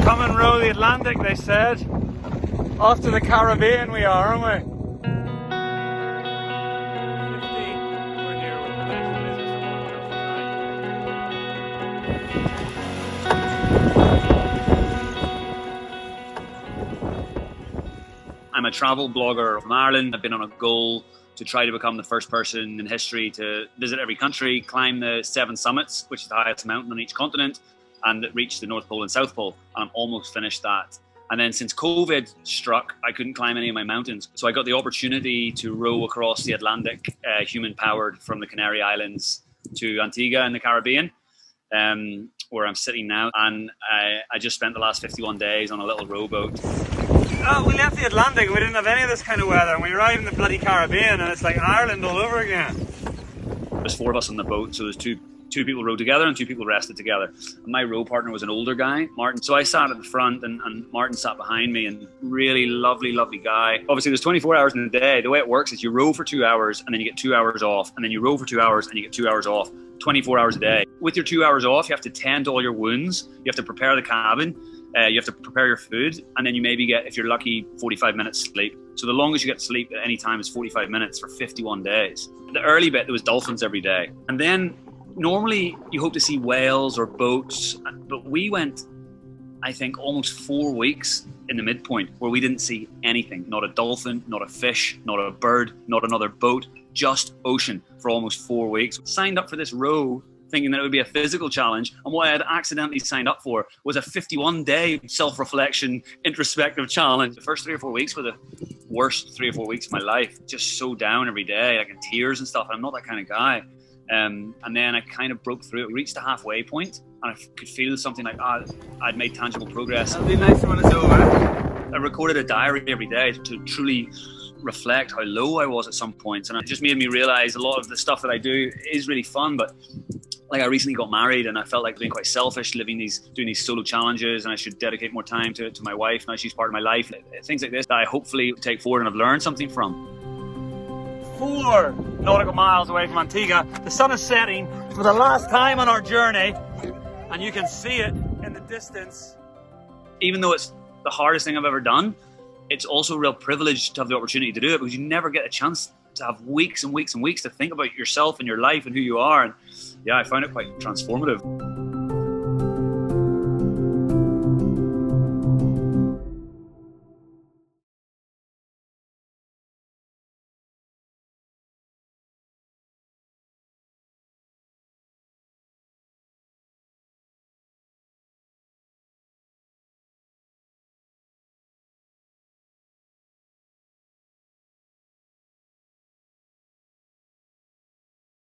Come and row the Atlantic, they said. Off to the Caribbean we are, aren't we? 50. We're here with the next business. I'm a travel blogger from Ireland. I've been on a goal to try to become the first person in history to visit every country, climb the 7 summits, which is the highest mountain on each continent, and reach the North Pole and South Pole. And I'm almost finished that. And then since COVID struck, I couldn't climb any of my mountains. So I got the opportunity to row across the Atlantic, Humen powered, from the Canary Islands to Antigua in the Caribbean, where I'm sitting now. And I just spent the last 51 days on a little rowboat. Oh, we left the Atlantic and we didn't have any of this kind of weather, and we arrived in the bloody Caribbean and it's like Ireland all over again. There's 4 of us on the boat, so there's two people rowed together and 2 people rested together. And my row partner was an older guy, Martin. So I sat at the front and Martin sat behind me, and really lovely guy. Obviously there's 24 hours in a day. The way it works is you row for 2 hours and then you get 2 hours off, and then you row for 2 hours and you get 2 hours off, 24 hours a day. With your 2 hours off, you have to tend to all your wounds, you have to prepare the cabin, you have to prepare your food, and then you maybe get, if you're lucky, 45 minutes sleep. So the longest you get to sleep at any time is 45 minutes for 51 days. The early bit, there was dolphins every day. And then normally you hope to see whales or boats, but we went, I think, almost 4 weeks in the midpoint where we didn't see anything. Not a dolphin, not a fish, not a bird, not another boat, just ocean for almost 4 weeks. Signed up for this row thinking that it would be a physical challenge, and what I had accidentally signed up for was a 51-day self-reflection, introspective challenge. The first 3 or 4 weeks were the worst 3 or 4 weeks of my life. Just so down every day, like in tears and stuff. I'm not that kind of guy. And then I kind of broke through it, reached the halfway point, and I could feel something like, I'd made tangible progress. It'll be nice when it's over. I recorded a diary every day to truly reflect how low I was at some points, and it just made me realize a lot of the stuff that I do is really fun, but like I recently got married and I felt like being quite selfish doing these solo challenges, and I should dedicate more time to my wife. Now she's part of my life. Things like this that I hopefully take forward and I've learned something from. 4 nautical miles away from Antigua. The sun is setting for the last time on our journey, and you can see it in the distance. Even though it's the hardest thing I've ever done, it's also a real privilege to have the opportunity to do it, because you never get a chance to have weeks and weeks and weeks to think about yourself and your life and who you are. And yeah, I found it quite transformative.